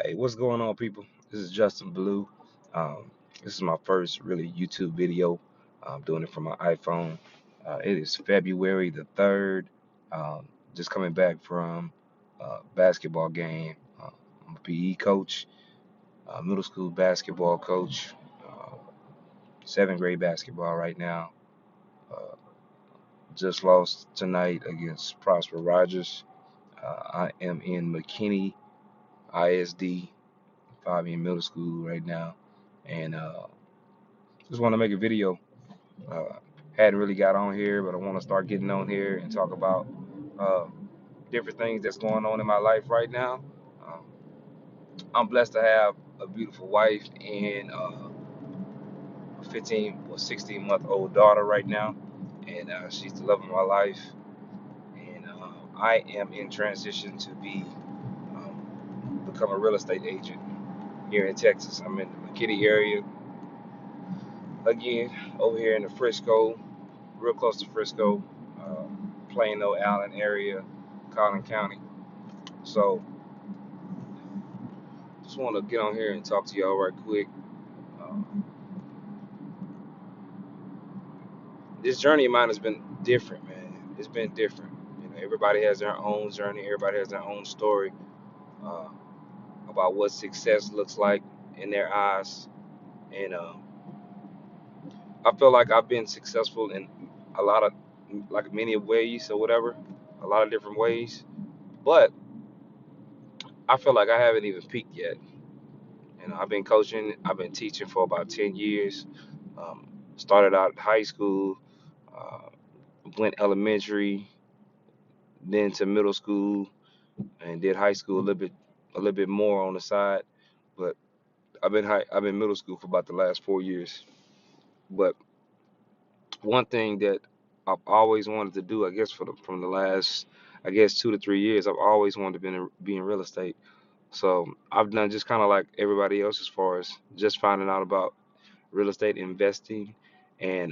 Hey, what's going on, people? This is Justin Ballou. This is my first really YouTube video. I'm doing it from my iPhone. It is February the 3rd. Um, just coming back from a basketball game. I'm a PE coach, middle school basketball coach, uh, seventh grade basketball right now. Uh, just lost tonight against Prosper Rogers. I am in McKinney ISD, 5 in middle school right now, and just want to make a video. Uh, hadn't really got on here, but I want to start getting on here and talk about uh, different things that's going on in my life right now. Um, I'm blessed to have a beautiful wife and a 15 or 16-month-old daughter right now, and she's the love of my life. And I am in transition to become a real estate agent here in Texas. I'm in the McKinney area again, over here in the Frisco, real close to Frisco, uh, Plano, Allen area, Collin County. So just want to get on here and talk to y'all right quick. Um, this journey of mine has been different, man. It's been different. Everybody has their own journey. Everybody has their own story uh, about what success looks like in their eyes. And I feel like I've been successful in a lot of, like many ways or whatever, a lot of different ways. But I feel like I haven't even peaked yet. I've been coaching, I've been teaching for about 10 years. Started out high school, uh, went elementary, then to middle school, and did high school a little bit more on the side. But I've been middle school for about the last 4 years. But one thing that I've always wanted to do, I guess from the last, I guess 2 to 3 years, I've always wanted to be in real estate. So I've done just kind of like everybody else as far as just finding out about real estate investing. And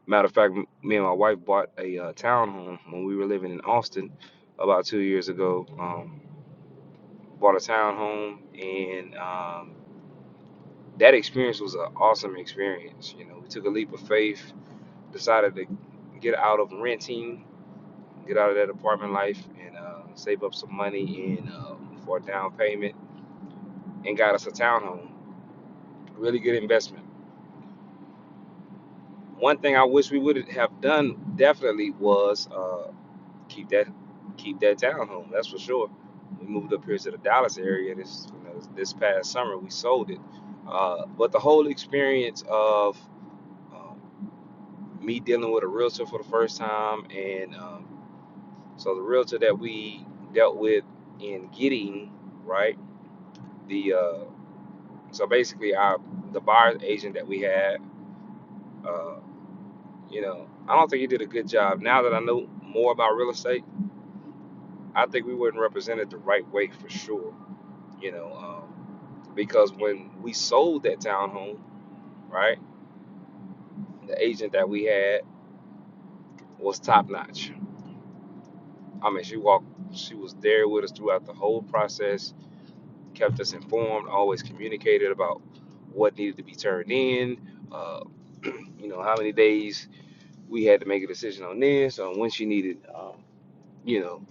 matter of fact, me and my wife bought a townhome when we were living in Austin about 2 years ago. Bought a townhome, and that experience was an awesome experience. We took a leap of faith, decided to get out of renting, get out of that apartment life, and save up some money for a down payment, and got us a townhome. Really good investment. One thing I wish we would have done definitely was keep that keep that townhome. That's for sure. We moved up here to the Dallas area this past summer. We sold it, but the whole experience of um, me dealing with a realtor for the first time, and so the realtor that we dealt with in getting right the so basically our the buyer's agent that we had. Uh, I don't think he did a good job. Now that I know more about real estate, I think we weren't represented the right way for sure. Because when we sold that townhome, right, the agent that we had was top notch. I mean, she was there with us throughout the whole process, kept us informed, always communicated about what needed to be turned in, uh, how many days we had to make a decision on this, on when she needed, you know,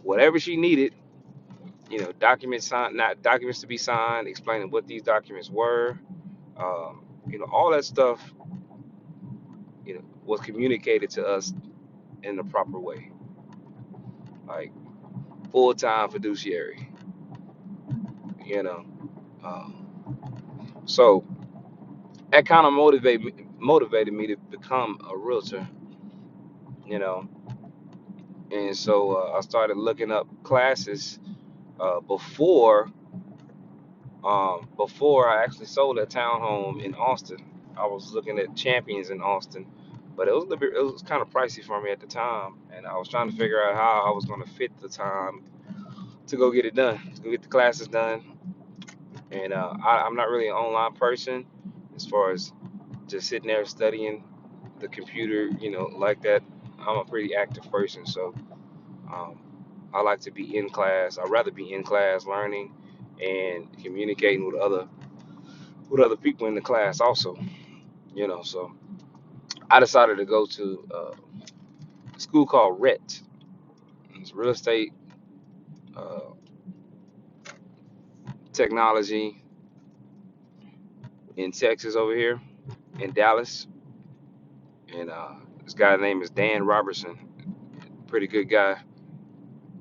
whatever she needed, documents signed, not documents to be signed, explaining what these documents were, all that stuff, was communicated to us in the proper way, like full-time fiduciary, you know. Um, so that kind of motivated me to become a realtor, you know. And so I started looking up classes before I actually sold that townhome in Austin. I was looking at Champions in Austin, but it was kind of pricey for me at the time, and I was trying to figure out how I was going to fit the time to go get it done, to go get the classes done. And I'm not really an online person as far as just sitting there studying the computer, like that. I'm a pretty active person, so um, I like to be in class. I'd rather be in class learning and communicating with other people in the class also. So I decided to go to a school called RET. It's real estate, uh, technology in Texas over here in Dallas. And this guy's name is Dan Robertson. Pretty good guy,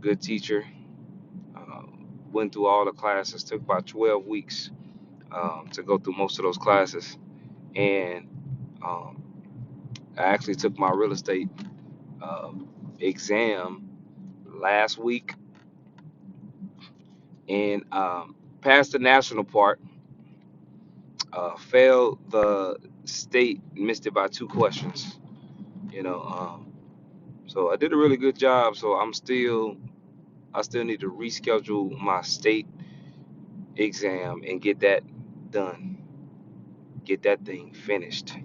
good teacher. Uh, Went through all the classes. Took about 12 weeks to go through most of those classes. And um, I actually took my real estate exam last week and passed the national part. Failed the state, missed it by 2 questions. You know, so I did a really good job. So I still need to reschedule my state exam and get that done, get that thing finished.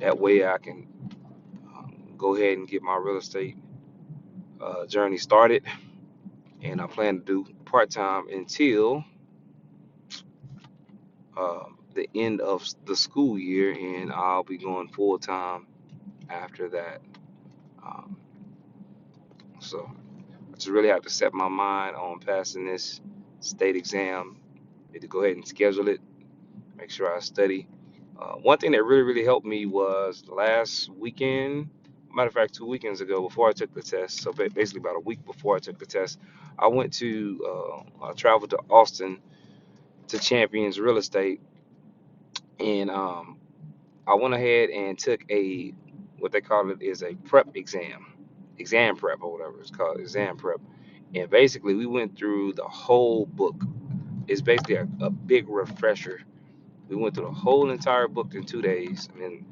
That way I can go ahead and get my real estate journey started. And I plan to do part time until the end of the school year, and I'll be going full time after that. Um, so I just really have to set my mind on passing this state exam. Need to go ahead and schedule it. Make sure I study. One thing that really helped me was last weekend. Matter of fact, 2 weekends ago, before I took the test. So basically, about a week before I took the test, I traveled to Austin to Champions Real Estate, and I went ahead and took what they call it is a prep exam prep or whatever it's called, exam prep. And basically, we went through the whole book. It's basically a big refresher. We went through the whole entire book in 2 days. I mean,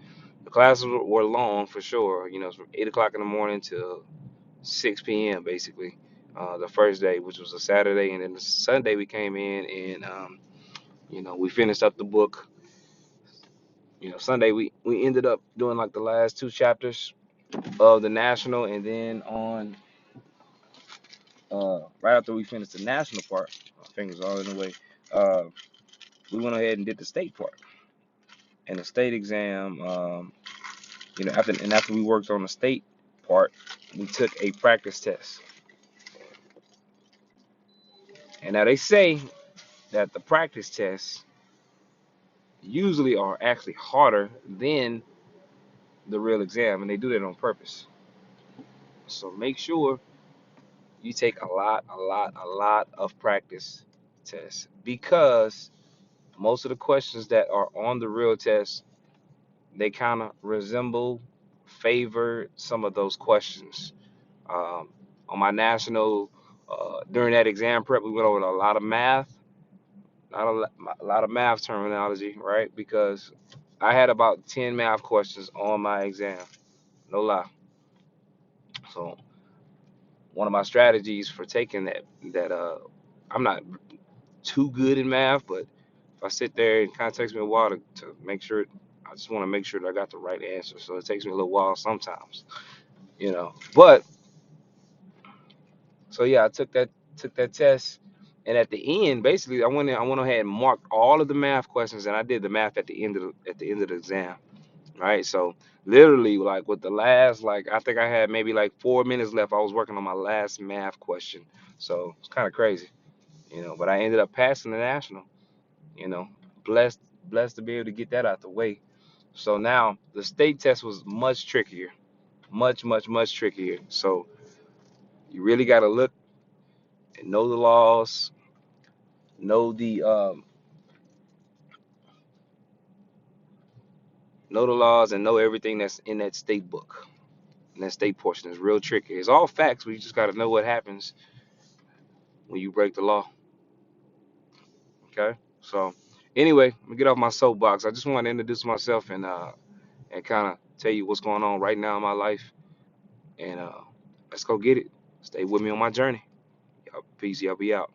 the classes were long for sure. It's from 8 o'clock in the morning till 6 p.m. basically. The first day, which was a Saturday, and then the Sunday we came in and we finished up the book. Sunday we ended up doing like the last 2 chapters of the national, and then on right after we finished the national part, my fingers all in the way. Uh, we went ahead and did the state part and the state exam. After we worked on the state part, we took a practice test. And now they say that the practice tests usually are actually harder than the real exam, and they do that on purpose. So make sure you take a lot of practice tests, because most of the questions that are on the real test, they kind of favor some of those questions. On my national, during that exam prep, we went over a lot of math, a lot of math terminology, right? Because I had about 10 math questions on my exam, no lie. So one of my strategies for taking that I'm not too good in math, but if I sit there, it kind of takes me a while to make sure. I just want to make sure that I got the right answer. So it takes me a little while sometimes, But so yeah, I took that test, and at the end, basically, I went ahead and marked all of the math questions, and I did the math at the end of the exam, right? So literally, like with the last, like I think I had maybe like 4 minutes left. I was working on my last math question, so it's kind of crazy, But I ended up passing the national, you know. Blessed, blessed to be able to get that out the way. So now the state test was much trickier, much trickier. So you really got to look and know the laws, know the um, know the laws, and know everything that's in that state book. And that state portion is real tricky. It's all facts, but you just got to know what happens when you break the law. Okay. So anyway, let me get off my soapbox. I just want to introduce myself and kind of tell you what's going on right now in my life. And let's go get it. Stay with me on my journey. Y'all, peace. Y'all be out.